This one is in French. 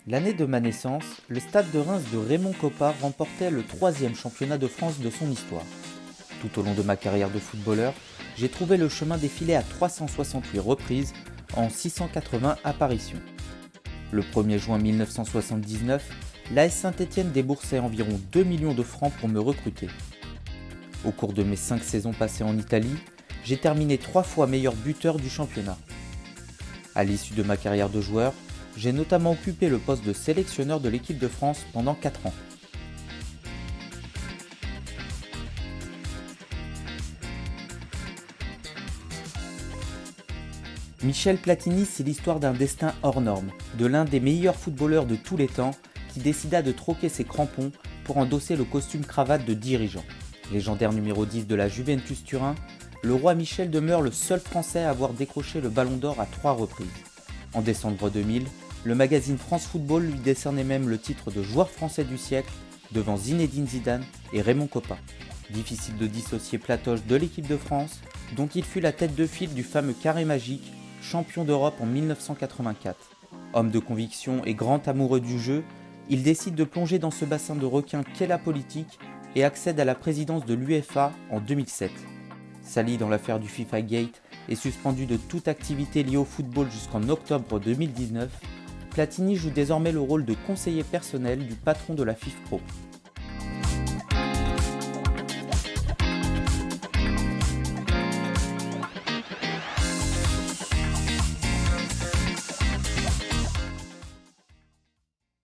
L'année de ma naissance, le stade de Reims de Raymond Kopa remportait le troisième championnat de France de son histoire. Tout au long de ma carrière de footballeur, j'ai trouvé le chemin défilé à 368 reprises en 680 apparitions. Le 1er juin 1979, l'AS Saint-Étienne déboursait environ 2 millions de francs pour me recruter. Au cours de mes 5 saisons passées en Italie, j'ai terminé 3 fois meilleur buteur du championnat. À l'issue de ma carrière de joueur, j'ai notamment occupé le poste de sélectionneur de l'équipe de France pendant 4 ans. Michel Platini, c'est l'histoire d'un destin hors norme, de l'un des meilleurs footballeurs de tous les temps qui décida de troquer ses crampons pour endosser le costume cravate de dirigeant. Légendaire numéro 10 de la Juventus Turin, le roi Michel demeure le seul Français à avoir décroché le Ballon d'Or à 3 reprises. En décembre 2000, le magazine France Football lui décernait même le titre de joueur français du siècle devant Zinedine Zidane et Raymond Kopa. Difficile de dissocier Platoche de l'équipe de France, dont il fut la tête de file du fameux carré magique, champion d'Europe en 1984. Homme de conviction et grand amoureux du jeu, il décide de plonger dans ce bassin de requins qu'est la politique et accède à la présidence de l'UEFA en 2007. Sali dans l'affaire du FIFA Gate et suspendu de toute activité liée au football jusqu'en octobre 2019, Platini joue désormais le rôle de conseiller personnel du patron de la FIFPro.